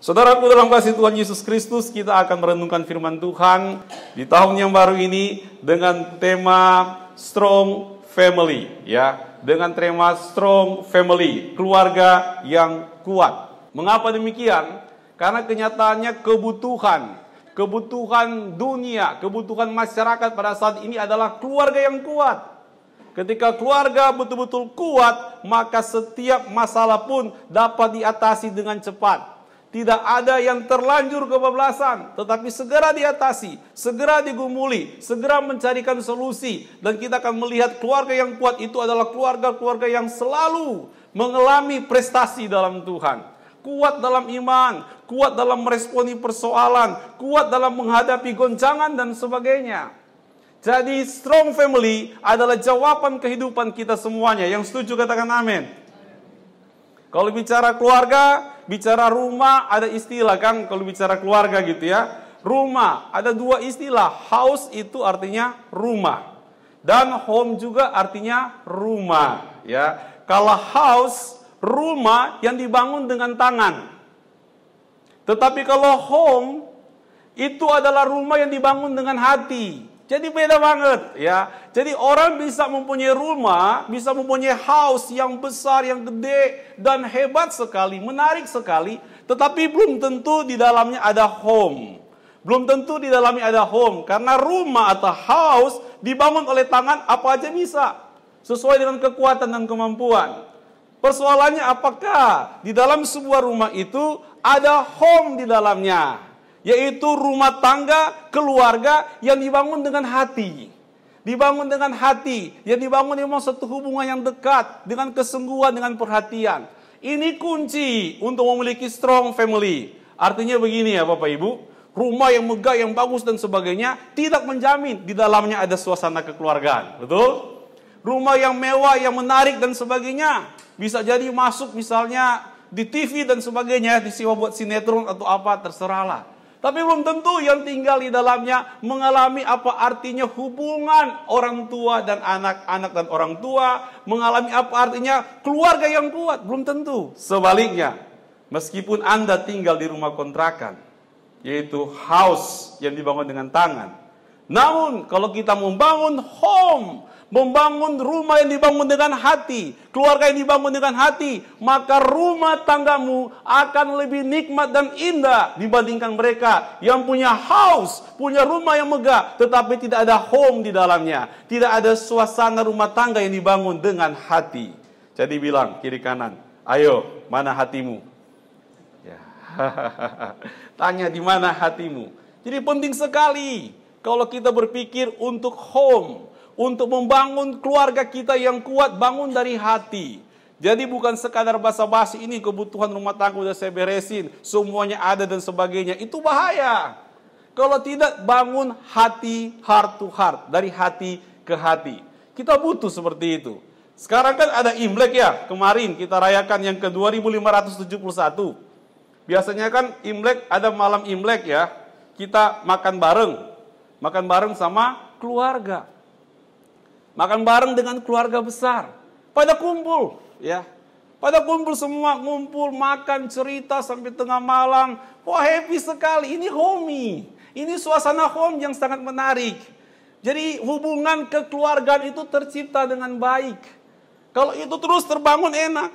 Saudaraku dalam kasih Tuhan Yesus Kristus, kita akan merenungkan firman Tuhan di tahun yang baru ini dengan tema Strong Family, ya. Dengan tema Strong Family, keluarga yang kuat. Mengapa demikian? Karena kenyataannya kebutuhan dunia, kebutuhan masyarakat pada saat ini adalah keluarga yang kuat. Ketika keluarga betul-betul kuat, maka setiap masalah pun dapat diatasi dengan cepat. Tidak ada yang terlanjur kebablasan, tetapi segera diatasi, segera digumuli, segera mencarikan solusi. Dan kita akan melihat keluarga yang kuat itu adalah keluarga-keluarga yang selalu mengalami prestasi dalam Tuhan. Kuat dalam iman, kuat dalam meresponi persoalan, kuat dalam menghadapi goncangan dan sebagainya. Jadi strong family adalah jawaban kehidupan kita semuanya. Yang setuju katakan amin. Kalau bicara keluarga, bicara rumah, ada istilah kan, kalau bicara keluarga gitu ya. Rumah, ada dua istilah. House itu artinya rumah. Dan home juga artinya rumah. Ya. Kalau house, rumah yang dibangun dengan tangan. Tetapi kalau home, itu adalah rumah yang dibangun dengan hati. Jadi beda banget ya. Jadi orang bisa mempunyai rumah, bisa mempunyai house yang besar, yang gede dan hebat sekali, menarik sekali, tetapi belum tentu di dalamnya ada home. Belum tentu di dalamnya ada home, karena rumah atau house dibangun oleh tangan apa aja bisa, sesuai dengan kekuatan dan kemampuan. Persoalannya apakah di dalam sebuah rumah itu ada home di dalamnya? Yaitu rumah tangga, keluarga yang dibangun dengan hati. Dibangun dengan hati, yang dibangun memang satu hubungan yang dekat, dengan kesungguhan, dengan perhatian. Ini kunci untuk memiliki strong family. Artinya begini ya Bapak Ibu, rumah yang megah, yang bagus dan sebagainya, tidak menjamin di dalamnya ada suasana kekeluargaan. Betul? Rumah yang mewah, yang menarik dan sebagainya, bisa jadi masuk misalnya di TV dan sebagainya, disiwa buat sinetron atau apa, terserahlah. Tapi belum tentu yang tinggal di dalamnya mengalami apa artinya hubungan orang tua dan anak-anak dan orang tua, mengalami apa artinya keluarga yang kuat, belum tentu. Sebaliknya, meskipun Anda tinggal di rumah kontrakan, yaitu house yang dibangun dengan tangan, namun kalau kita membangun home, membangun rumah yang dibangun dengan hati, keluarga yang dibangun dengan hati, maka rumah tanggamu akan lebih nikmat dan indah dibandingkan mereka yang punya house, punya rumah yang megah, tetapi tidak ada home di dalamnya. Tidak ada suasana rumah tangga yang dibangun dengan hati. Jadi bilang kiri kanan, ayo mana hatimu? Ya. Tanya di mana hatimu? Jadi penting sekali kalau kita berpikir untuk home, untuk membangun keluarga kita yang kuat, bangun dari hati. Jadi bukan sekadar basa-basi, ini kebutuhan rumah tangga udah saya beresin, semuanya ada dan sebagainya. Itu bahaya. Kalau tidak bangun hati, heart to heart, dari hati ke hati. Kita butuh seperti itu. Sekarang kan ada Imlek ya, kemarin kita rayakan yang ke 2571. Biasanya kan Imlek, ada malam Imlek ya, kita makan bareng sama keluarga. Makan bareng dengan keluarga besar. Pada kumpul, ya. Pada kumpul semua, ngumpul, makan, cerita sampai tengah malam. Wah, happy sekali. Ini homey. Ini suasana home yang sangat menarik. Jadi hubungan kekeluargaan itu tercipta dengan baik. Kalau itu terus terbangun enak.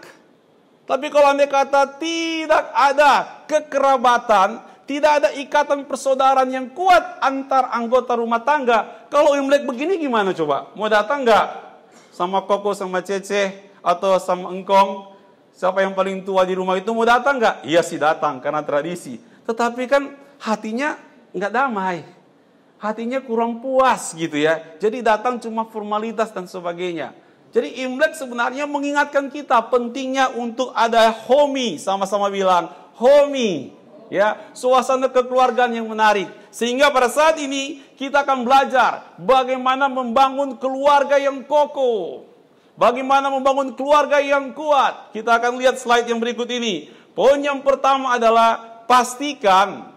Tapi kalau Anda kata tidak ada kekerabatan, tidak ada ikatan persaudaraan yang kuat antar anggota rumah tangga. Kalau Imlek begini gimana coba? Mau datang nggak? Sama Koko, sama Cece, atau sama Engkong? Siapa yang paling tua di rumah itu mau datang nggak? Iya sih datang, karena tradisi. Tetapi kan hatinya nggak damai. Hatinya kurang puas gitu ya. Jadi datang cuma formalitas dan sebagainya. Jadi Imlek sebenarnya mengingatkan kita pentingnya untuk ada homey. Sama-sama bilang, homey. Ya, suasana kekeluargaan yang menarik. Sehingga pada saat ini kita akan belajar bagaimana membangun keluarga yang kokoh. Bagaimana membangun keluarga yang kuat. Kita akan lihat slide yang berikut ini. Poin yang pertama adalah pastikan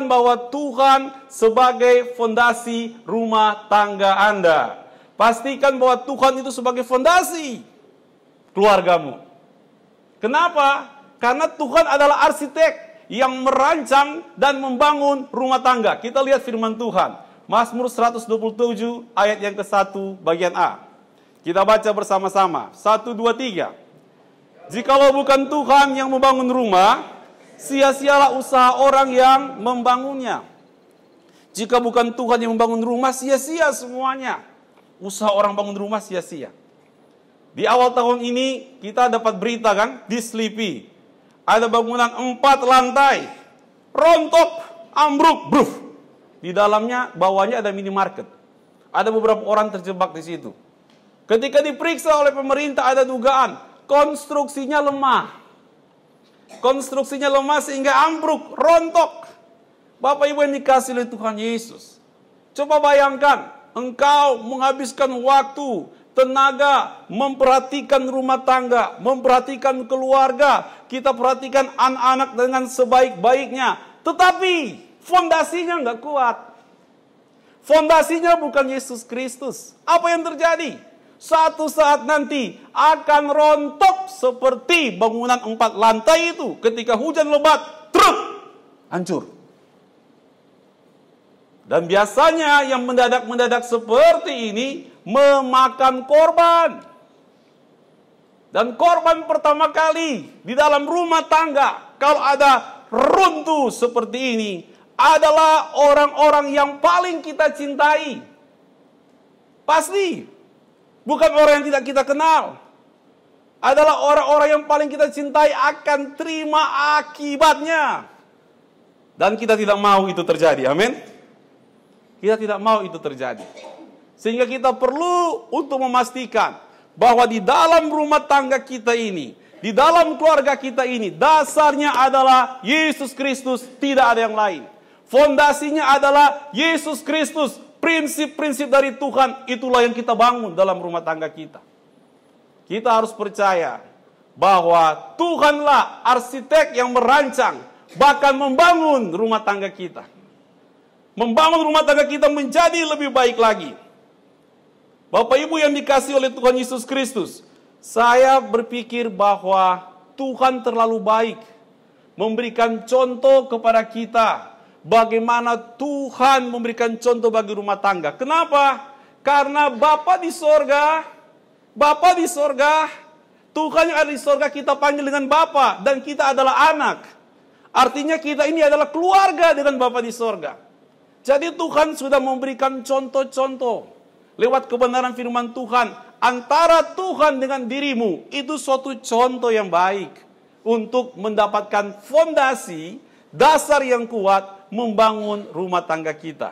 bahwa Tuhan sebagai fondasi rumah tangga Anda. Pastikan bahwa Tuhan itu sebagai fondasi keluargamu. Kenapa? Karena Tuhan adalah arsitek yang merancang dan membangun rumah tangga. Kita lihat firman Tuhan. Mazmur 127 ayat yang ke-1 bagian A. Kita baca bersama-sama. 1, 2, 3. Jikalau bukan Tuhan yang membangun rumah, sia-sialah usaha orang yang membangunnya. Jika bukan Tuhan yang membangun rumah, sia-sia semuanya. Usaha orang bangun rumah sia-sia. Di awal tahun ini kita dapat berita kan, di Sleepy. Ada bangunan 4 lantai. Rontok, ambruk, bruf. Di dalamnya, bawahnya ada minimarket. Ada beberapa orang terjebak di situ. Ketika diperiksa oleh pemerintah ada dugaan konstruksinya lemah. Konstruksinya lemah sehingga ambruk, rontok. Bapak Ibu yang dikasihi oleh Tuhan Yesus. Coba bayangkan, engkau menghabiskan waktu, tenaga, memperhatikan rumah tangga, memperhatikan keluarga. Kita perhatikan anak-anak dengan sebaik-baiknya. Tetapi fondasinya nggak kuat. Fondasinya bukan Yesus Kristus. Apa yang terjadi? Satu saat nanti akan rontok seperti bangunan 4 lantai itu. Ketika hujan lebat, truk, hancur. Dan biasanya yang mendadak-mendadak seperti ini memakan korban. Dan korban pertama kali di dalam rumah tangga, kalau ada runtuh seperti ini, adalah orang-orang yang paling kita cintai. Pasti. Bukan orang yang tidak kita kenal. Adalah orang-orang yang paling kita cintai akan terima akibatnya. Dan kita tidak mau itu terjadi. Amin. Kita tidak mau itu terjadi. Sehingga kita perlu untuk memastikan bahwa di dalam rumah tangga kita ini, di dalam keluarga kita ini, dasarnya adalah Yesus Kristus, tidak ada yang lain. Fondasinya adalah Yesus Kristus. Prinsip-prinsip dari Tuhan, itulah yang kita bangun dalam rumah tangga kita. Kita harus percaya bahwa Tuhanlah arsitek yang merancang, bahkan membangun rumah tangga kita. Membangun rumah tangga kita menjadi lebih baik lagi. Bapak Ibu yang dikasihi oleh Tuhan Yesus Kristus, saya berpikir bahwa Tuhan terlalu baik memberikan contoh kepada kita. Bagaimana Tuhan memberikan contoh bagi rumah tangga. Kenapa? Karena Bapa di sorga, Tuhan yang ada di sorga kita panggil dengan Bapa, dan kita adalah anak. Artinya kita ini adalah keluarga dengan Bapa di sorga. Jadi Tuhan sudah memberikan contoh-contoh lewat kebenaran firman Tuhan. Antara Tuhan dengan dirimu, itu suatu contoh yang baik untuk mendapatkan fondasi, dasar yang kuat, membangun rumah tangga kita.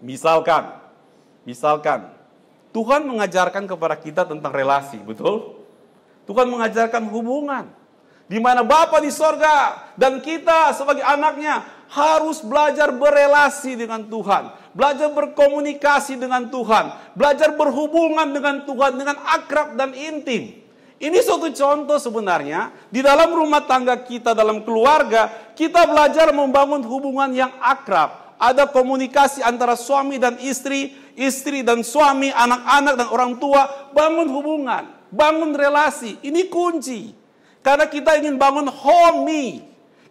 Misalkan Tuhan mengajarkan kepada kita tentang relasi, betul? Tuhan mengajarkan hubungan, di mana Bapa di sorga dan kita sebagai anaknya harus belajar berelasi dengan Tuhan, belajar berkomunikasi dengan Tuhan, belajar berhubungan dengan Tuhan dengan akrab dan intim. Ini suatu contoh sebenarnya, di dalam rumah tangga kita, dalam keluarga, kita belajar membangun hubungan yang akrab. Ada komunikasi antara suami dan istri, istri dan suami, anak-anak dan orang tua. Bangun hubungan, bangun relasi. Ini kunci. Karena kita ingin bangun home.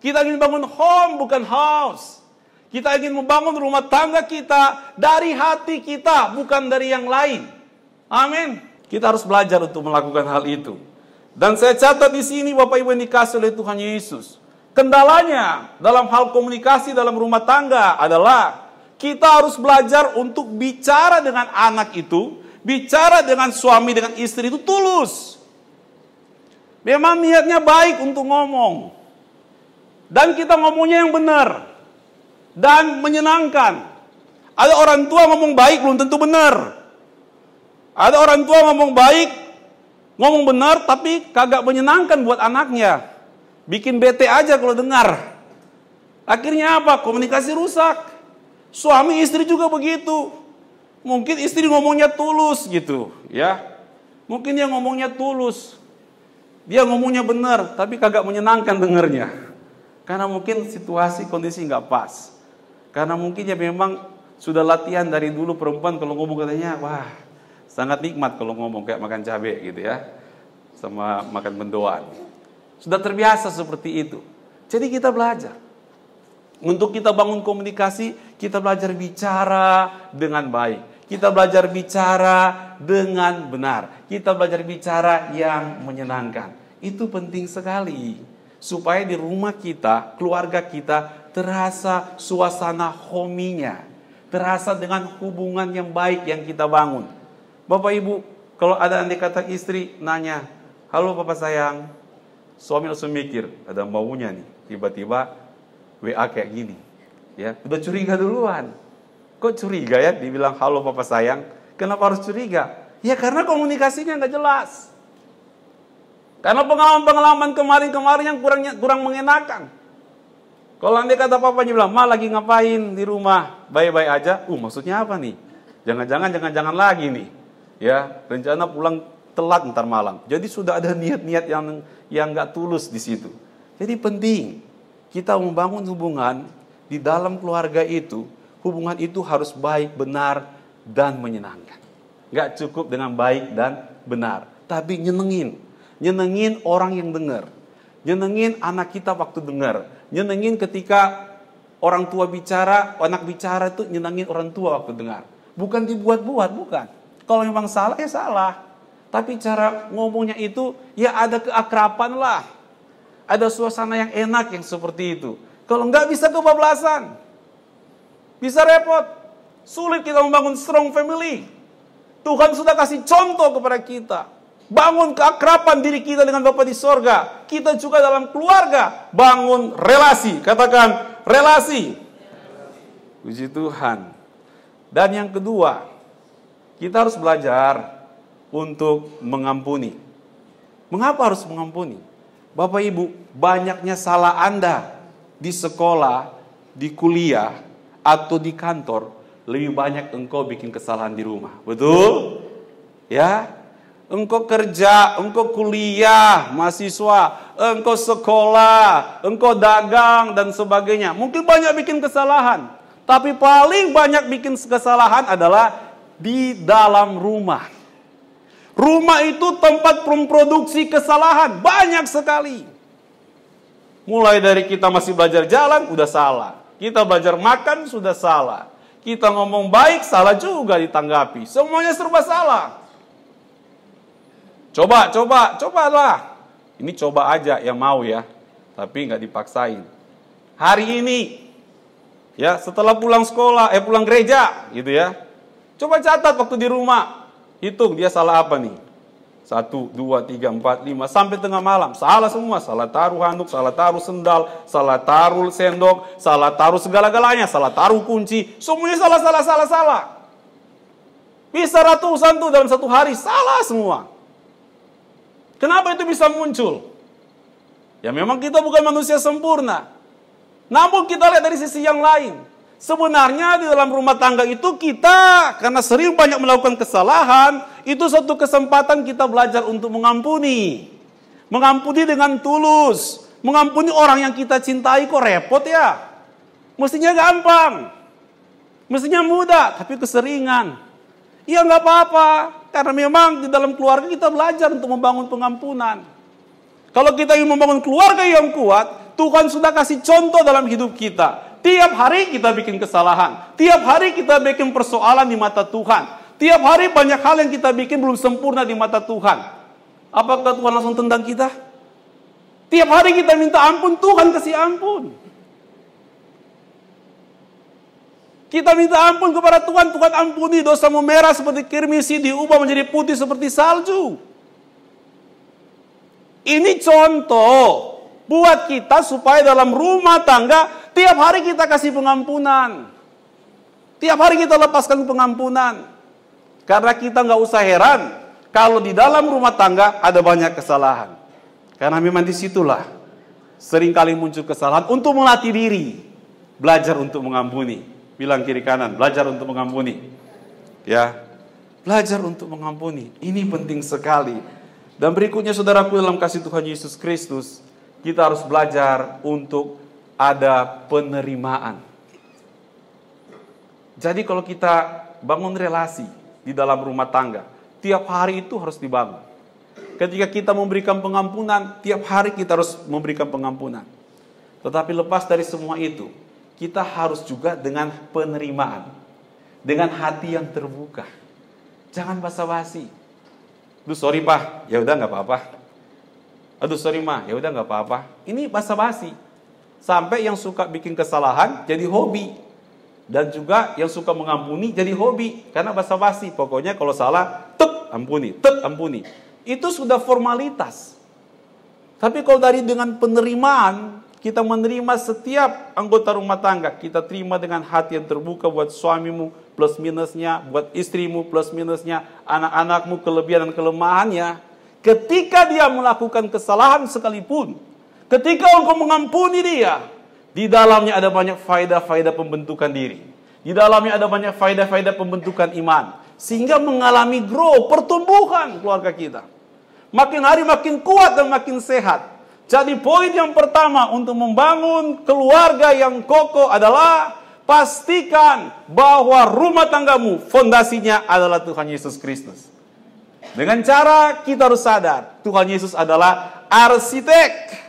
Kita ingin bangun home, bukan house. Kita ingin membangun rumah tangga kita dari hati kita, bukan dari yang lain. Amin. Kita harus belajar untuk melakukan hal itu. Dan saya catat di sini Bapak Ibu yang dikasihi oleh Tuhan Yesus. Kendalanya dalam hal komunikasi dalam rumah tangga adalah kita harus belajar untuk bicara dengan anak itu, bicara dengan suami, dengan istri itu tulus. Memang niatnya baik untuk ngomong. Dan kita ngomongnya yang benar. Dan menyenangkan. Ada orang tua ngomong baik belum tentu benar. Ada orang tua ngomong baik, ngomong benar, tapi kagak menyenangkan buat anaknya. Bikin bete aja kalau dengar. Akhirnya apa? Komunikasi rusak. Suami istri juga begitu. Mungkin istri ngomongnya tulus gitu, ya. Mungkin dia ngomongnya tulus. Dia ngomongnya benar, tapi kagak menyenangkan dengarnya. Karena mungkin situasi, kondisi nggak pas. Karena mungkin ya memang sudah latihan dari dulu perempuan kalau ngomong katanya, wah, sangat nikmat kalau ngomong kayak makan cabai gitu ya. Sama makan mendoan. Sudah terbiasa seperti itu. Jadi kita belajar. Untuk kita bangun komunikasi, kita belajar bicara dengan baik. Kita belajar bicara dengan benar. Kita belajar bicara yang menyenangkan. Itu penting sekali. Supaya di rumah kita, keluarga kita terasa suasana hominya. Terasa dengan hubungan yang baik yang kita bangun. Bapak Ibu, kalau ada andai kata istri nanya, halo Papa sayang, suami langsung mikir, ada maunya nih. Tiba-tiba WA kayak gini. Ya, udah curiga duluan. Kok curiga ya? Dibilang halo Papa sayang. Kenapa harus curiga? Ya karena komunikasinya nggak jelas. Karena pengalaman-pengalaman kemarin-kemarin yang kurang mengenakan. Kalau andai kata papanya bilang, Ma lagi ngapain di rumah? Baik-baik aja. Maksudnya apa nih? Jangan-jangan lagi nih. Ya, rencana pulang telat ntar malam. Jadi sudah ada niat-niat yang nggak tulus di situ. Jadi penting kita membangun hubungan di dalam keluarga itu. Hubungan itu harus baik, benar, dan menyenangkan. Nggak cukup dengan baik dan benar, tapi nyenengin. Nyenengin orang yang dengar. Nyenengin anak kita waktu dengar. Nyenengin ketika orang tua bicara, anak bicara itu nyenengin orang tua waktu dengar. Bukan dibuat-buat, bukan. Kalau memang salah, ya salah. Tapi cara ngomongnya itu, ya ada keakraban lah. Ada suasana yang enak yang seperti itu. Kalau enggak bisa kebablasan. Bisa repot. Sulit kita membangun strong family. Tuhan sudah kasih contoh kepada kita. Bangun keakraban diri kita dengan Bapa di sorga. Kita juga dalam keluarga bangun relasi. Katakan relasi. Puji Tuhan. Dan yang kedua, kita harus belajar untuk mengampuni. Mengapa harus mengampuni? Bapak Ibu, banyaknya salah Anda di sekolah, di kuliah, atau di kantor, lebih banyak engkau bikin kesalahan di rumah. Betul? Ya? Engkau kerja, engkau kuliah, mahasiswa, engkau sekolah, engkau dagang, dan sebagainya. Mungkin banyak bikin kesalahan. Tapi paling banyak bikin kesalahan adalah di dalam rumah. Rumah itu tempat memproduksi kesalahan. Banyak sekali. Mulai dari kita masih belajar jalan, udah salah. Kita belajar makan, sudah salah. Kita ngomong baik, salah juga ditanggapi. Semuanya serba salah. Cobalah. Ini coba aja yang mau ya. Tapi nggak dipaksain. Hari ini, ya setelah pulang sekolah, pulang gereja, gitu ya. Coba catat waktu di rumah. Hitung dia salah apa nih. 1, 2, 3, 4, 5, sampai tengah malam. Salah semua. Salah taruh handuk, salah taruh sendal, salah taruh sendok, salah taruh segala-galanya, salah taruh kunci. Semuanya salah. Bisa ratusan tuh dalam satu hari. Salah semua. Kenapa itu bisa muncul? Ya memang kita bukan manusia sempurna. Namun kita lihat dari sisi yang lain. Sebenarnya di dalam rumah tangga itu kita, karena sering banyak melakukan kesalahan, itu suatu kesempatan kita belajar untuk mengampuni. Mengampuni dengan tulus. Mengampuni orang yang kita cintai kok repot ya. Mestinya gampang. Mestinya mudah, tapi keseringan. Ya nggak apa-apa. Karena memang di dalam keluarga kita belajar untuk membangun pengampunan. Kalau kita ingin membangun keluarga yang kuat, Tuhan sudah kasih contoh dalam hidup kita. Tiap hari kita bikin kesalahan. Tiap hari kita bikin persoalan di mata Tuhan. Tiap hari banyak hal yang kita bikin belum sempurna di mata Tuhan. Apakah Tuhan langsung tendang kita? Tiap hari kita minta ampun, Tuhan kasih ampun. Kita minta ampun kepada Tuhan, Tuhan ampuni dosamu merah seperti kirmisi, diubah menjadi putih seperti salju. Ini contoh buat kita supaya dalam rumah tangga tiap hari kita kasih pengampunan. Tiap hari kita lepaskan pengampunan. Karena kita nggak usah heran kalau di dalam rumah tangga ada banyak kesalahan. Karena memang disitulah seringkali muncul kesalahan untuk melatih diri. Belajar untuk mengampuni. Bilang kiri kanan, belajar untuk mengampuni. Ya, belajar untuk mengampuni. Ini penting sekali. Dan berikutnya saudaraku dalam kasih Tuhan Yesus Kristus, kita harus belajar untuk ada penerimaan. Jadi kalau kita bangun relasi di dalam rumah tangga, tiap hari itu harus dibangun. Ketika kita memberikan pengampunan, tiap hari kita harus memberikan pengampunan. Tetapi lepas dari semua itu, kita harus juga dengan penerimaan, dengan hati yang terbuka. Jangan basa-basi. Aduh sorry Pak, ya udah nggak apa-apa. Aduh sorry Ma, ya udah nggak apa-apa. Ini basa-basi. Sampai yang suka bikin kesalahan jadi hobi. Dan juga yang suka mengampuni jadi hobi. Karena basa-basi. Pokoknya kalau salah, tek ampuni. Itu sudah formalitas. Tapi kalau dari dengan penerimaan, kita menerima setiap anggota rumah tangga. Kita terima dengan hati yang terbuka buat suamimu plus minusnya, buat istrimu plus minusnya, anak-anakmu kelebihan dan kelemahannya. Ketika dia melakukan kesalahan sekalipun, ketika engkau mengampuni dia, di dalamnya ada banyak faedah-faedah pembentukan diri. Di dalamnya ada banyak faedah-faedah pembentukan iman. Sehingga mengalami pertumbuhan keluarga kita. Makin hari makin kuat dan makin sehat. Jadi poin yang pertama untuk membangun keluarga yang kokoh adalah pastikan bahwa rumah tanggamu fondasinya adalah Tuhan Yesus Kristus. Dengan cara kita harus sadar Tuhan Yesus adalah arsitek.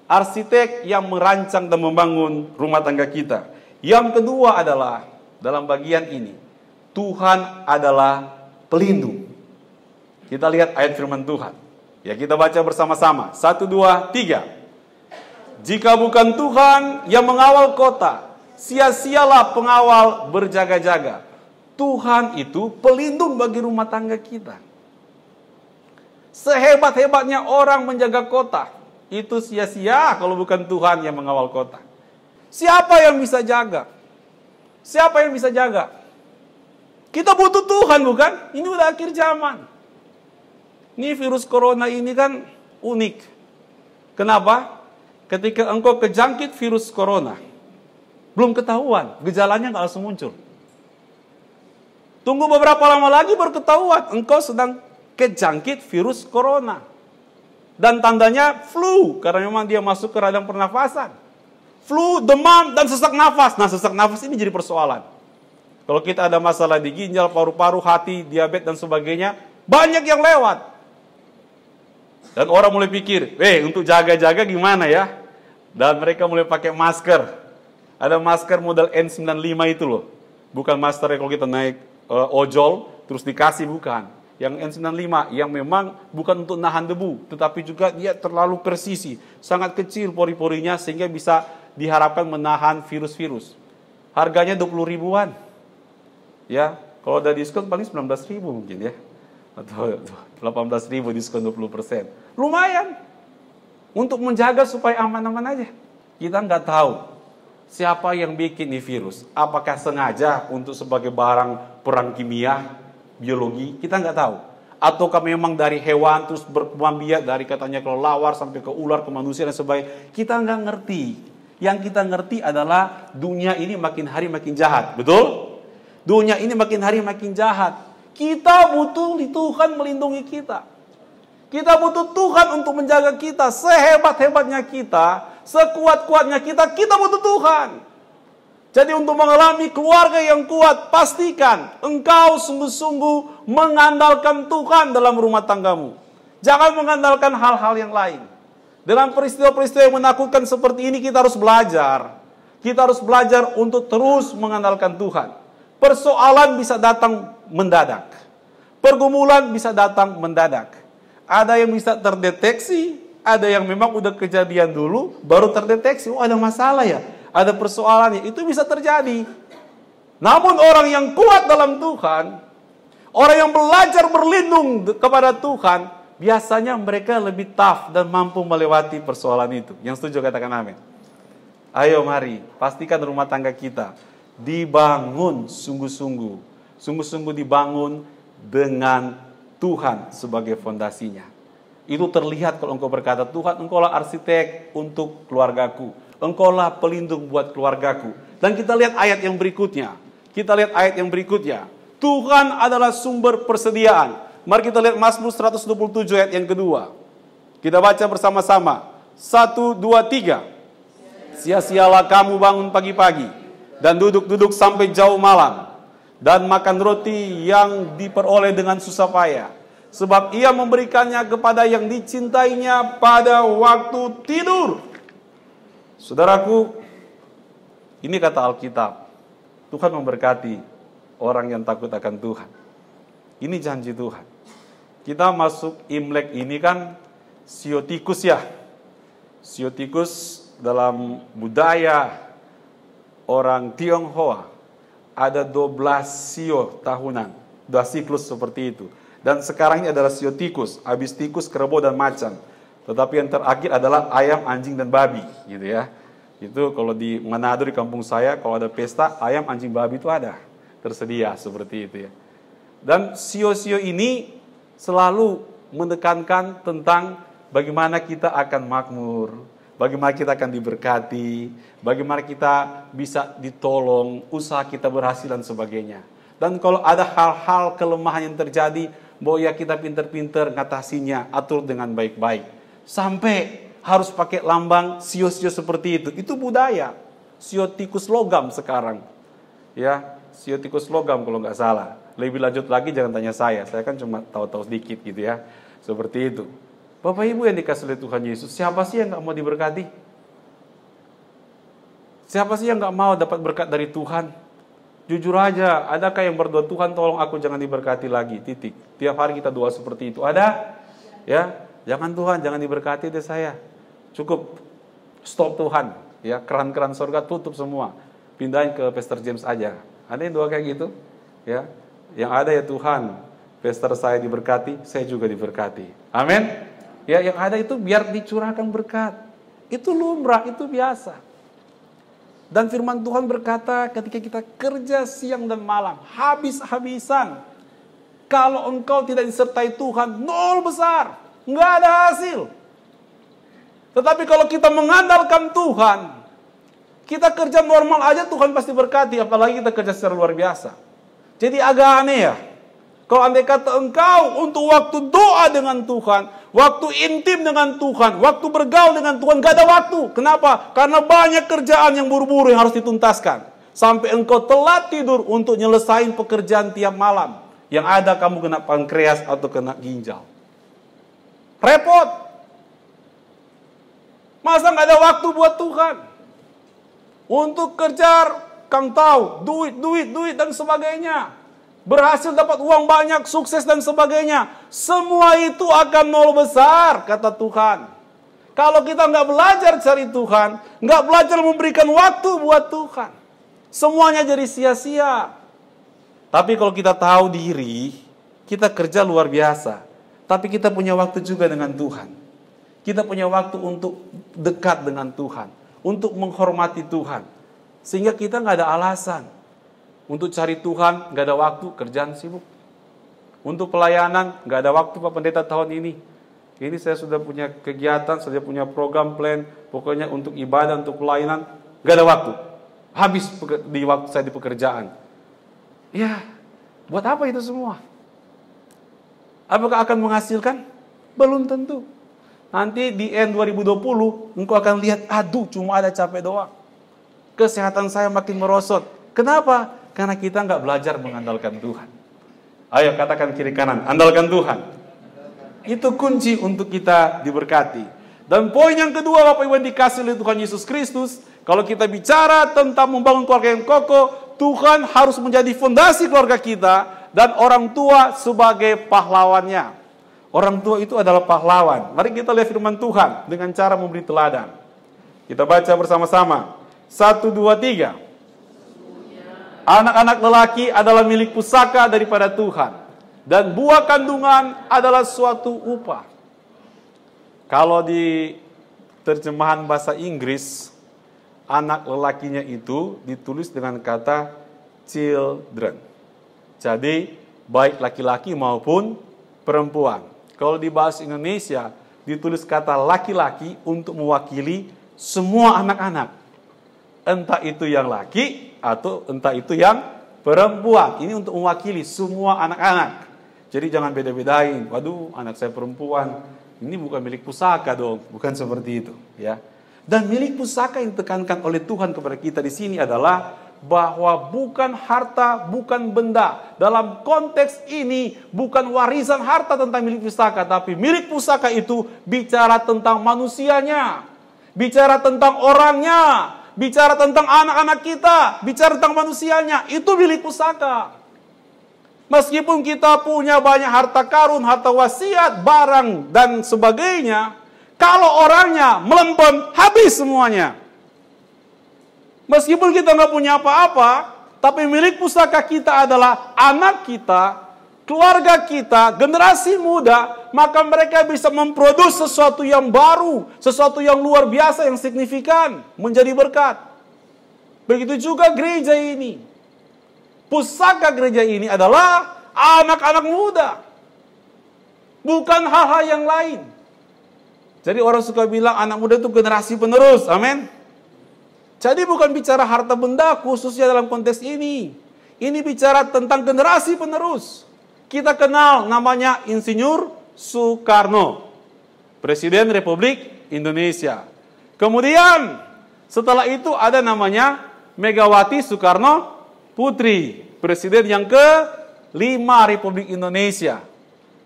Arsitek yang merancang dan membangun rumah tangga kita. Yang kedua adalah dalam bagian ini Tuhan adalah pelindung. Kita lihat ayat firman Tuhan. Ya kita baca bersama-sama. 1, 2, 3. Jika bukan Tuhan yang mengawal kota, sia-sialah pengawal berjaga-jaga. Tuhan itu pelindung bagi rumah tangga kita. Sehebat-hebatnya orang menjaga kota, itu sia-sia kalau bukan Tuhan yang mengawal kota. Siapa yang bisa jaga? Siapa yang bisa jaga? Kita butuh Tuhan bukan? Ini udah akhir zaman. Ini virus corona ini kan unik. Kenapa? Ketika engkau kejangkit virus corona, belum ketahuan, gejalanya nggak langsung muncul. Tunggu beberapa lama lagi baru ketahuan, engkau sedang kejangkit virus corona. Dan tandanya flu, karena memang dia masuk ke radang pernafasan. Flu, demam, dan sesak nafas. Nah, sesak nafas ini jadi persoalan. Kalau kita ada masalah di ginjal, paru-paru, hati, diabetes, dan sebagainya, banyak yang lewat. Dan orang mulai pikir, untuk jaga-jaga gimana ya? Dan mereka mulai pakai masker. Ada masker model N95 itu loh. Bukan masker kalau kita naik ojol, terus dikasih, bukan. Yang N95 yang memang bukan untuk nahan debu, tetapi juga dia terlalu presisi. Sangat kecil pori-porinya sehingga bisa diharapkan menahan virus-virus. Harganya 20 ribuan. Ya, kalau ada diskon paling 19 ribu mungkin ya. Atau 18 ribu diskon 20%. Lumayan. Untuk menjaga supaya aman-aman aja. Kita nggak tahu siapa yang bikin ini virus. Apakah sengaja untuk sebagai barang perang kimia, biologi, kita nggak tahu. Ataukah memang dari hewan terus berkembang biak dari katanya kelelawar sampai ke ular, ke manusia dan sebagainya. Kita nggak ngerti. Yang kita ngerti adalah dunia ini makin hari makin jahat. Betul? Dunia ini makin hari makin jahat. Kita butuh Tuhan melindungi kita. Kita butuh Tuhan untuk menjaga kita. Sehebat-hebatnya kita, sekuat-kuatnya kita, kita butuh Tuhan. Jadi untuk mengalami keluarga yang kuat, pastikan engkau sungguh-sungguh mengandalkan Tuhan dalam rumah tanggamu. Jangan mengandalkan hal-hal yang lain. Dalam peristiwa-peristiwa yang menakutkan seperti ini kita harus belajar. Kita harus belajar untuk terus mengandalkan Tuhan. Persoalan bisa datang mendadak. Pergumulan bisa datang mendadak. Ada yang bisa terdeteksi, ada yang memang udah kejadian dulu, baru terdeteksi. Oh ada masalah ya, ada persoalannya. Itu bisa terjadi. Namun orang yang kuat dalam Tuhan, orang yang belajar berlindung kepada Tuhan, biasanya mereka lebih tough dan mampu melewati persoalan itu. Yang setuju katakan amin. Ayo mari, pastikan rumah tangga kita dibangun sungguh-sungguh. Sungguh-sungguh dibangun dengan Tuhan sebagai fondasinya. Itu terlihat kalau engkau berkata, Tuhan engkaulah arsitek untuk keluargaku. Engkaulah pelindung buat keluargaku. Dan kita lihat ayat yang berikutnya. Tuhan adalah sumber persediaan. Mari kita lihat Mazmur 127 ayat yang kedua. Kita baca bersama-sama. 1, 2, 3. Sia-sialah kamu bangun pagi-pagi dan duduk-duduk sampai jauh malam, dan makan roti yang diperoleh dengan susah payah, sebab ia memberikannya kepada yang dicintainya pada waktu tidur. Saudaraku, ini kata Alkitab, Tuhan memberkati orang yang takut akan Tuhan. Ini janji Tuhan. Kita masuk Imlek ini kan siotikus ya. Siotikus dalam budaya orang Tionghoa ada 12 sio tahunan, 2 siklus seperti itu. Dan sekarang ini adalah siotikus, habis tikus, kerbau dan macan. Tetapi yang terakhir adalah ayam, anjing dan babi, gitu ya. Itu kalau di Manado di kampung saya kalau ada pesta ayam, anjing, babi itu ada tersedia seperti itu ya. Dan sio-sio ini selalu menekankan tentang bagaimana kita akan makmur, bagaimana kita akan diberkati, bagaimana kita bisa ditolong, usaha kita berhasil dan sebagainya. Dan kalau ada hal-hal kelemahan yang terjadi, bahwa ya kita pinter-pinter ngatasinya, atur dengan baik-baik. Sampai harus pakai lambang sio-sio seperti itu. Itu budaya. Sio tikus logam sekarang. Ya, sio tikus logam kalau nggak salah. Lebih lanjut lagi jangan tanya saya kan cuma tahu-tahu sedikit gitu ya. Seperti itu. Bapak Ibu yang dikasih oleh Tuhan Yesus, siapa sih yang nggak mau diberkati? Siapa sih yang nggak mau dapat berkat dari Tuhan? Jujur aja, adakah yang berdoa, Tuhan tolong aku jangan diberkati lagi, titik. Tiap hari kita doa seperti itu, ada? Ya, jangan Tuhan, jangan diberkati deh saya. Cukup, stop Tuhan. Ya, keran-keran surga tutup semua. Pindahin ke Pastor James aja. Ada yang doa kayak gitu? Ya, yang ada ya Tuhan, pastor saya diberkati, saya juga diberkati. Amin. Ya, yang ada itu biar dicurahkan berkat. Itu lumrah, itu biasa. Dan firman Tuhan berkata ketika kita kerja siang dan malam, habis-habisan. Kalau engkau tidak disertai Tuhan, nol besar. Nggak ada hasil. Tetapi kalau kita mengandalkan Tuhan, kita kerja normal aja Tuhan pasti berkati. Apalagi kita kerja secara luar biasa. Jadi agak aneh ya. Kalau andai kata engkau untuk waktu doa dengan Tuhan, waktu intim dengan Tuhan, waktu bergaul dengan Tuhan, gak ada waktu. Kenapa? Karena banyak kerjaan yang buru-buru yang harus dituntaskan. Sampai engkau telat tidur untuk nyelesain pekerjaan tiap malam. Yang ada kamu kena pankreas atau kena ginjal. Repot. Masa gak ada waktu buat Tuhan? Untuk kejar, kang tahu, duit dan sebagainya. Berhasil dapat uang banyak, sukses dan sebagainya. Semua itu akan nol besar, kata Tuhan. Kalau kita nggak belajar cari Tuhan, nggak belajar memberikan waktu buat Tuhan, semuanya jadi sia-sia. Tapi kalau kita tahu diri, kita kerja luar biasa. Tapi kita punya waktu juga dengan Tuhan. Kita punya waktu untuk dekat dengan Tuhan, untuk menghormati Tuhan. Sehingga kita nggak ada alasan. Untuk cari Tuhan, gak ada waktu, kerjaan sibuk. Untuk pelayanan, gak ada waktu Pak Pendeta tahun ini. Ini saya sudah punya kegiatan, sudah punya program plan. Pokoknya untuk ibadah, untuk pelayanan, gak ada waktu. Habis di waktu saya di pekerjaan. Ya, buat apa itu semua? Apakah akan menghasilkan? Belum tentu. Nanti di end 2020, engkau akan lihat, aduh cuma ada capek doang. Kesehatan saya makin merosot. Kenapa? Karena kita nggak belajar mengandalkan Tuhan. Ayo katakan kiri kanan, andalkan Tuhan. Itu kunci untuk kita diberkati. Dan poin yang kedua, Bapak Ibu yang dikasih oleh Tuhan Yesus Kristus, kalau kita bicara tentang membangun keluarga yang kokoh, Tuhan harus menjadi fondasi keluarga kita dan orang tua sebagai pahlawannya. Orang tua itu adalah pahlawan. Mari kita lihat firman Tuhan dengan cara memberi teladan. Kita baca bersama-sama. 1, 2, 3. Anak-anak lelaki adalah milik pusaka daripada Tuhan. Dan buah kandungan adalah suatu upah. Kalau di terjemahan bahasa Inggris, anak lelakinya itu ditulis dengan kata children. Jadi baik laki-laki maupun perempuan. Kalau di bahasa Indonesia ditulis kata laki-laki untuk mewakili semua anak-anak. Entah itu yang laki atau entah itu yang perempuan. Ini untuk mewakili semua anak-anak. Jadi jangan beda-bedain. Waduh, anak saya perempuan. Ini bukan milik pusaka dong. Bukan seperti itu. Ya. Dan milik pusaka yang ditekankan oleh Tuhan kepada kita di sini adalah bahwa bukan harta, bukan benda. Dalam konteks ini bukan warisan harta tentang milik pusaka. Tapi milik pusaka itu bicara tentang manusianya. bicara tentang orangnya, bicara tentang anak-anak kita, bicara tentang manusianya, itu milik pusaka. Meskipun kita punya banyak harta karun, harta wasiat, barang, dan sebagainya, kalau orangnya melempem, habis semuanya. Meskipun kita nggak punya apa-apa, tapi milik pusaka kita adalah anak kita, keluarga kita, generasi muda, maka mereka bisa memproduksi sesuatu yang baru, sesuatu yang luar biasa, yang signifikan, menjadi berkat. Begitu juga gereja ini. Pusaka gereja ini adalah anak-anak muda, bukan hal-hal yang lain. Jadi orang suka bilang anak muda itu generasi penerus, amin. Jadi bukan bicara harta benda khususnya dalam konteks ini. Ini bicara tentang generasi penerus. Kita kenal namanya Insinyur Soekarno, Presiden Republik Indonesia. Kemudian setelah itu ada namanya Megawati Soekarno Putri, Presiden yang ke-5 Republik Indonesia.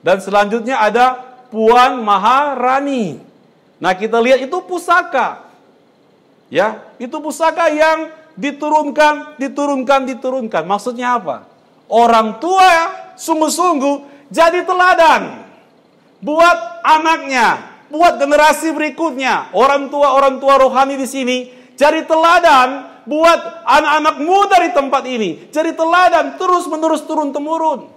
Dan selanjutnya ada Puan Maharani. Nah, kita lihat itu pusaka. Ya, itu pusaka yang diturunkan. Maksudnya apa? Orang tua sungguh-sungguh jadi teladan buat anaknya, buat generasi berikutnya. Orang tua rohani di sini jadi teladan buat anak-anak muda di tempat ini. Jadi teladan terus-menerus turun-temurun.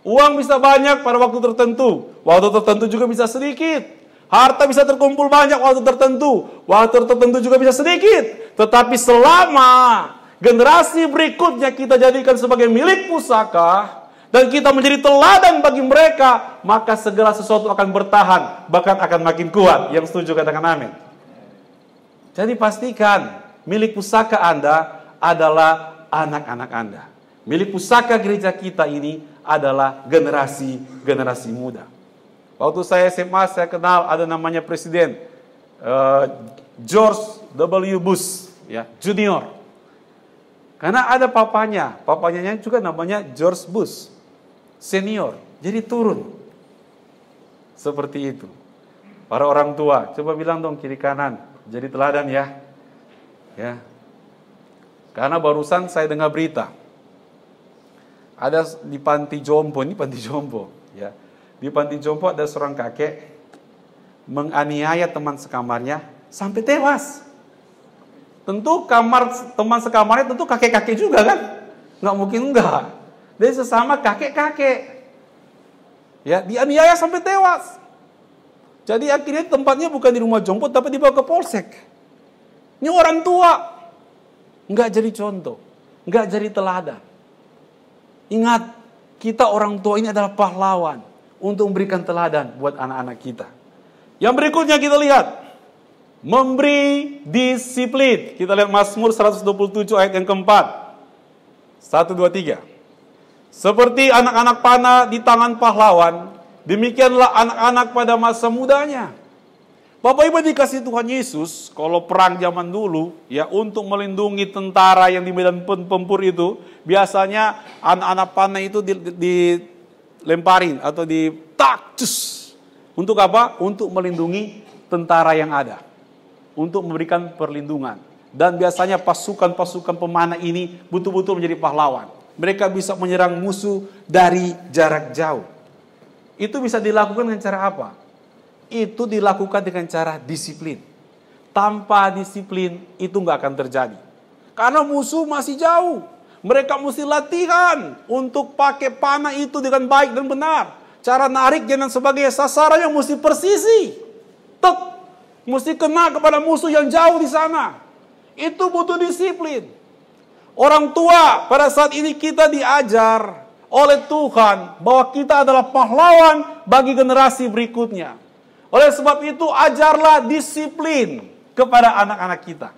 Uang bisa banyak pada waktu tertentu. Waktu tertentu juga bisa sedikit. Harta bisa terkumpul banyak waktu tertentu. Waktu tertentu juga bisa sedikit. Tetapi selama generasi berikutnya kita jadikan sebagai milik pusaka, dan kita menjadi teladan bagi mereka, maka segala sesuatu akan bertahan, bahkan akan makin kuat. Yang setuju katakan amin. Jadi pastikan milik pusaka Anda adalah anak-anak Anda. Milik pusaka gereja kita ini adalah generasi muda. Waktu saya SMA, saya kenal ada namanya Presiden George W. Bush, ya, Junior. Karena ada papanya juga namanya George Bush Senior. Jadi turun seperti itu. Para orang tua, coba bilang dong kiri kanan, jadi teladan ya. Ya. Karena barusan saya dengar berita. Ada di panti jompo, ya. Di panti jompo ada seorang kakek menganiaya teman sekamarnya sampai tewas. Tentu teman sekamarnya tentu kakek-kakek juga kan? Nggak mungkin enggak. Dia sesama kakek-kakek. Ya, dianiaya sampai tewas. Jadi akhirnya tempatnya bukan di rumah jompo tapi dibawa ke polsek. Ini orang tua. Nggak jadi contoh, nggak jadi teladan. Ingat, kita orang tua ini adalah pahlawan untuk memberikan teladan buat anak-anak kita. Yang berikutnya kita lihat, memberi disiplin. Kita lihat Mazmur 127 ayat yang keempat. 1, 2, 3. Seperti anak-anak panah di tangan pahlawan, demikianlah anak-anak pada masa mudanya. Bapak Ibu dikasih Tuhan Yesus, kalau perang zaman dulu, ya, untuk melindungi tentara yang di medan tempur itu, biasanya anak-anak panah itu dilemparin atau ditakcus. Untuk apa? Untuk melindungi tentara yang ada. Untuk memberikan perlindungan. Dan biasanya pasukan-pasukan pemanah ini betul-betul menjadi pahlawan. Mereka bisa menyerang musuh dari jarak jauh. Itu bisa dilakukan dengan cara apa? Itu dilakukan dengan cara disiplin. Tanpa disiplin itu nggak akan terjadi. Karena musuh masih jauh. Mereka mesti latihan untuk pakai panah itu dengan baik dan benar. Cara nariknya dan sebagainya, sasarannya mesti persisi. Mesti kena kepada musuh yang jauh di sana. Itu butuh disiplin. Orang tua, pada saat ini kita diajar oleh Tuhan bahwa kita adalah pahlawan bagi generasi berikutnya. Oleh sebab itu, ajarlah disiplin kepada anak-anak kita.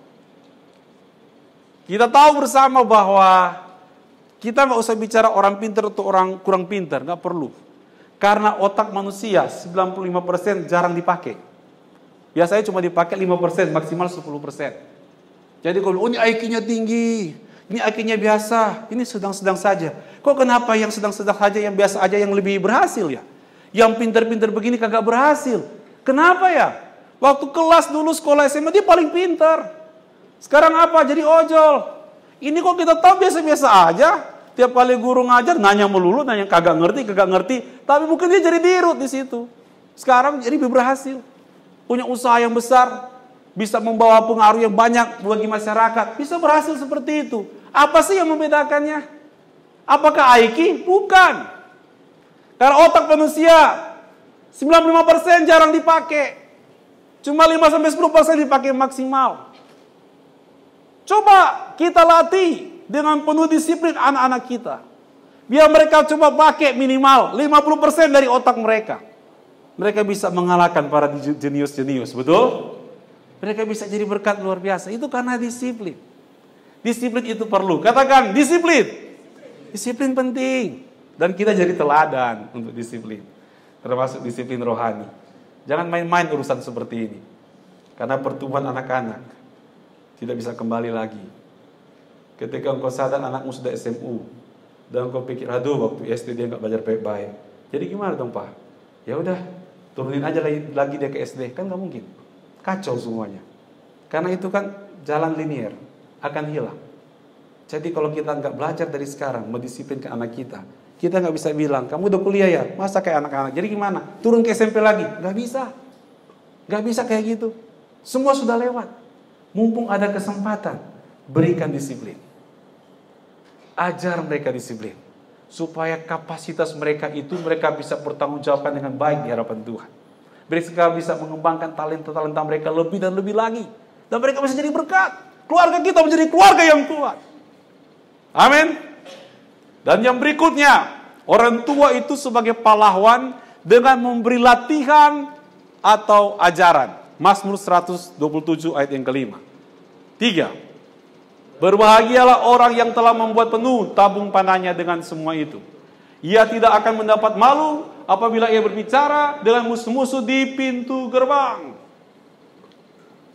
Kita tahu bersama bahwa kita nggak usah bicara orang pintar atau orang kurang pintar, nggak perlu. Karena otak manusia 95% jarang dipakai. Biasanya cuma dipakai 5%, maksimal 10%. Jadi kalau ini IQ-nya tinggi, ini IQ-nya biasa, ini sedang-sedang saja. Kok kenapa yang sedang-sedang saja, yang biasa aja yang lebih berhasil ya? Yang pintar-pintar begini kagak berhasil. Kenapa ya? Waktu kelas dulu sekolah SMA dia paling pintar. Sekarang apa? Jadi ojol. Ini kok kita tahu biasa-biasa aja. Tiap kali guru ngajar nanya melulu, nanya kagak ngerti. Tapi mungkin dia jadi dirut di situ. Sekarang jadi berhasil. Punya usaha yang besar. Bisa membawa pengaruh yang banyak bagi masyarakat. Bisa berhasil seperti itu. Apa sih yang membedakannya? Apakah IQ? Bukan. Karena otak manusia 95% jarang dipakai. Cuma 5-10% dipakai maksimal. Coba kita latih dengan penuh disiplin anak-anak kita. Biar mereka coba pakai minimal 50% dari otak mereka. Mereka bisa mengalahkan para jenius-jenius, betul? Mereka bisa jadi berkat luar biasa. Itu karena disiplin. Disiplin itu perlu. Katakan disiplin. Disiplin penting. Dan kita jadi teladan untuk disiplin. Termasuk disiplin rohani. Jangan main-main urusan seperti ini. Karena pertumbuhan anak-anak tidak bisa kembali lagi. Ketika engkau sadar anakmu sudah SMU. Dan engkau pikir, aduh waktu SD dia nggak belajar baik-baik. Jadi gimana dong Pak? Ya udah, turunin aja lagi dia ke SD. Kan nggak mungkin. Kacau semuanya. Karena itu kan jalan linier. Akan hilang. Jadi kalau kita nggak belajar dari sekarang mendisiplinkan anak kita nggak bisa bilang kamu udah kuliah ya, masa kayak anak-anak. Jadi gimana? Turun ke SMP lagi? Nggak bisa kayak gitu. Semua sudah lewat. Mumpung ada kesempatan, berikan disiplin. Ajar mereka disiplin, supaya kapasitas mereka itu mereka bisa bertanggungjawabkan dengan baik di hadapan Tuhan. Mereka bisa mengembangkan talenta-talenta mereka lebih dan lebih lagi, dan mereka bisa jadi berkat. Keluarga kita menjadi keluarga yang kuat. Amin. Dan yang berikutnya, orang tua itu sebagai pahlawan dengan memberi latihan atau ajaran. Mazmur 127 ayat yang kelima. 3. Berbahagialah orang yang telah membuat penuh tabung panahnya dengan semua itu. Ia tidak akan mendapat malu apabila ia berbicara dengan musuh-musuh di pintu gerbang.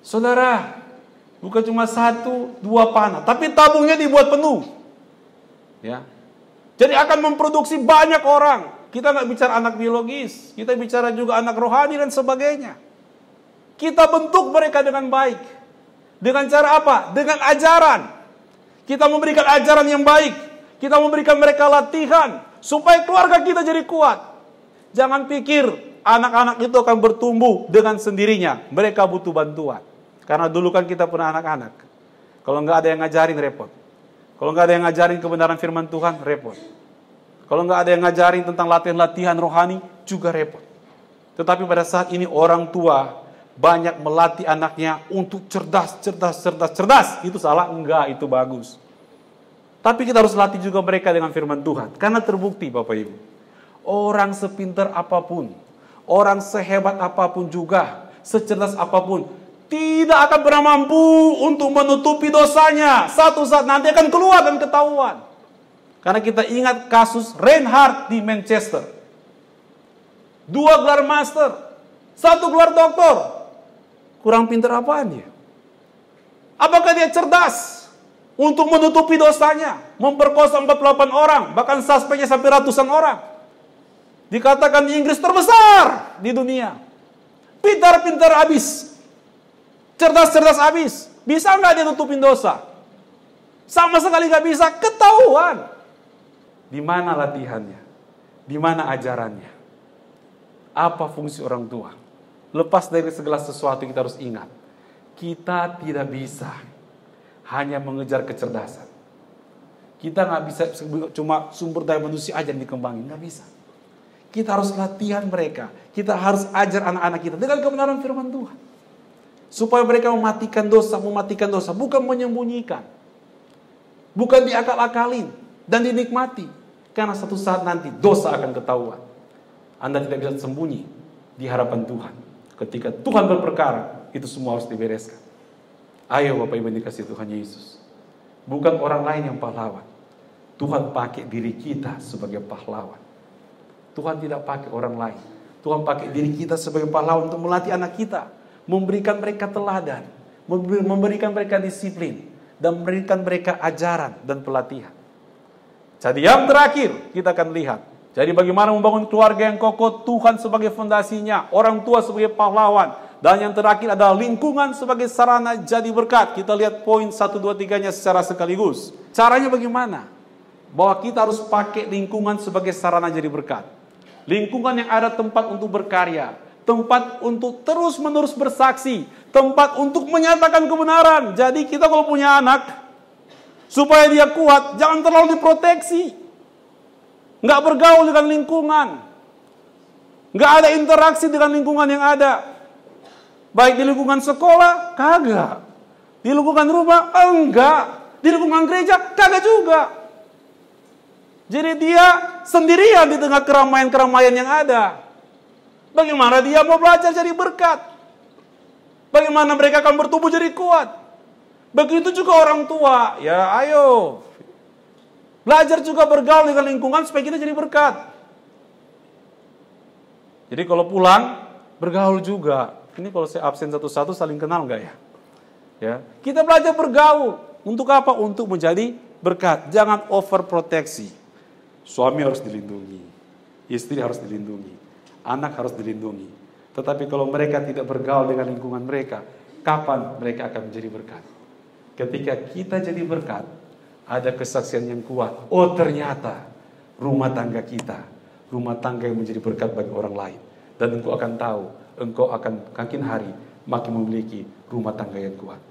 Saudara, bukan cuma 1-2 panah, tapi tabungnya dibuat penuh. Ya. Jadi akan memproduksi banyak orang. Kita nggak bicara anak biologis, kita bicara juga anak rohani dan sebagainya. Kita bentuk mereka dengan baik. Dengan cara apa? Dengan ajaran. Kita memberikan ajaran yang baik. Kita memberikan mereka latihan supaya keluarga kita jadi kuat. Jangan pikir anak-anak itu akan bertumbuh dengan sendirinya. Mereka butuh bantuan. Karena dulu kan kita pernah anak-anak. Kalau nggak ada yang ngajarin, repot. Kalau nggak ada yang ngajarin kebenaran firman Tuhan, repot. Kalau nggak ada yang ngajarin tentang latihan-latihan rohani, juga repot. Tetapi pada saat ini orang tua banyak melatih anaknya untuk cerdas. Itu salah? Enggak, itu bagus. Tapi kita harus latih juga mereka dengan firman Tuhan. Karena terbukti Bapak Ibu, orang sepintar apapun, orang sehebat apapun juga, secerdas apapun, tidak akan pernah mampu untuk menutupi dosanya. Satu saat nanti akan keluar dan ketahuan. Karena kita ingat kasus Reinhardt di Manchester. 2 gelar master, 1 gelar doktor. Kurang pintar apaan dia? Apakah dia cerdas untuk menutupi dosanya? Memperkosa 48 orang, bahkan suspeknya sampai ratusan orang. Dikatakan di Inggris terbesar di dunia. Pintar-pintar habis. Cerdas-cerdas habis. Bisa nggak dia tutupin dosa? Sama sekali nggak bisa, ketahuan. Di mana latihannya? Di mana ajarannya? Apa fungsi orang tua? Lepas dari segala sesuatu kita harus ingat. Kita tidak bisa hanya mengejar kecerdasan. Kita nggak bisa cuma sumber daya manusia aja yang dikembangin. Nggak bisa. Kita harus latihan mereka. Kita harus ajar anak-anak kita dengan kebenaran firman Tuhan. Supaya mereka mematikan dosa. Bukan menyembunyikan. Bukan diakal-akalin dan dinikmati. Karena satu saat nanti dosa akan ketahuan. Anda tidak bisa sembunyi di hadapan Tuhan. Ketika Tuhan berperkara, itu semua harus dibereskan. Ayo Bapak Ibu dikasih Tuhan Yesus. Bukan orang lain yang pahlawan. Tuhan pakai diri kita sebagai pahlawan. Tuhan tidak pakai orang lain. Tuhan pakai diri kita sebagai pahlawan untuk melatih anak kita. Memberikan mereka teladan. Memberikan mereka disiplin. Dan memberikan mereka ajaran dan pelatihan. Jadi yang terakhir kita akan lihat. Jadi bagaimana membangun keluarga yang kokoh, Tuhan sebagai fondasinya, orang tua sebagai pahlawan, Dan yang terakhir adalah lingkungan sebagai sarana jadi berkat. Kita lihat poin 1, 2, 3-nya secara sekaligus. Caranya bagaimana? Bahwa kita harus pakai lingkungan sebagai sarana jadi berkat. Lingkungan yang ada tempat untuk berkarya, tempat untuk terus-menerus bersaksi, tempat untuk menyatakan kebenaran. Jadi kita kalau punya anak, supaya dia kuat, jangan terlalu diproteksi. Nggak bergaul dengan lingkungan. Nggak ada interaksi dengan lingkungan yang ada. Baik di lingkungan sekolah, kagak. Di lingkungan rumah, enggak. Di lingkungan gereja, kagak juga. Jadi dia sendirian di tengah keramaian-keramaian yang ada. Bagaimana dia mau belajar jadi berkat? Bagaimana mereka akan bertumbuh jadi kuat? Begitu juga orang tua. Ya ayo. Belajar juga bergaul dengan lingkungan supaya kita jadi berkat. Jadi kalau pulang, bergaul juga. Ini kalau saya absen satu-satu saling kenal nggak ya? Ya, kita belajar bergaul. Untuk apa? Untuk menjadi berkat. Jangan overproteksi. Suami harus dilindungi, istri harus dilindungi, anak harus dilindungi. Tetapi kalau mereka tidak bergaul dengan lingkungan mereka, kapan mereka akan menjadi berkat? Ketika kita jadi berkat, ada kesaksian yang kuat. Oh ternyata rumah tangga kita, rumah tangga yang menjadi berkat bagi orang lain. Dan engkau akan tahu, engkau akan makin hari makin memiliki rumah tangga yang kuat.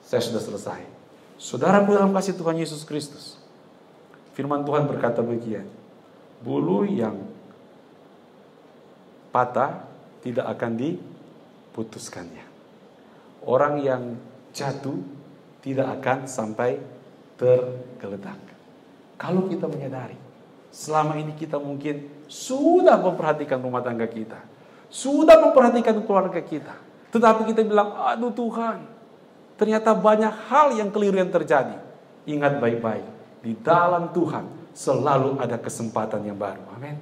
Saya sudah selesai. Saudara dalam kasih Tuhan Yesus Kristus, firman Tuhan berkata begini, bulu yang patah tidak akan diputuskannya. Orang yang jatuh tidak akan sampai tergeletak. Kalau kita menyadari, selama ini kita mungkin sudah memperhatikan rumah tangga kita, sudah memperhatikan keluarga kita, tetapi kita bilang, aduh Tuhan, ternyata banyak hal yang keliru yang terjadi. Ingat baik-baik, di dalam Tuhan selalu ada kesempatan yang baru. Amin.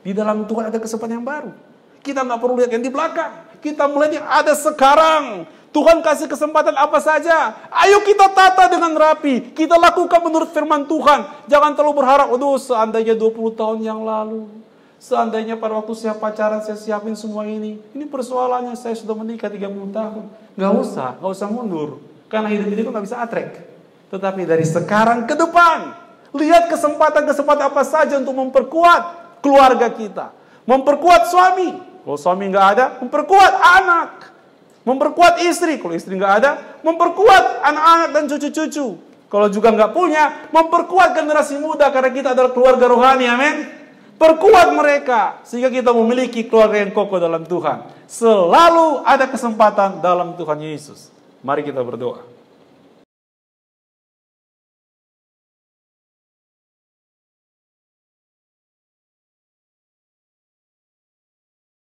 Di dalam Tuhan ada kesempatan yang baru. Kita nggak perlu lihat yang di belakang. Kita melihat yang ada sekarang. Tuhan kasih kesempatan apa saja. Ayo kita tata dengan rapi. Kita lakukan menurut firman Tuhan. Jangan terlalu berharap, aduh seandainya 20 tahun yang lalu. Seandainya pada waktu saya pacaran saya siapin semua ini. Ini persoalannya saya sudah menikah 30 tahun. Nggak usah mundur. Karena hidup ini nggak bisa atrek. Tetapi dari sekarang ke depan, lihat kesempatan-kesempatan apa saja untuk memperkuat keluarga kita. Memperkuat suami. Kalau suami nggak ada, memperkuat anak. Memperkuat istri. Kalau istri nggak ada, memperkuat anak-anak dan cucu-cucu. Kalau juga nggak punya, memperkuat generasi muda. Karena kita adalah keluarga rohani, amin. Perkuat mereka. Sehingga kita memiliki keluarga yang kokoh dalam Tuhan. Selalu ada kesempatan dalam Tuhan Yesus. Mari kita berdoa.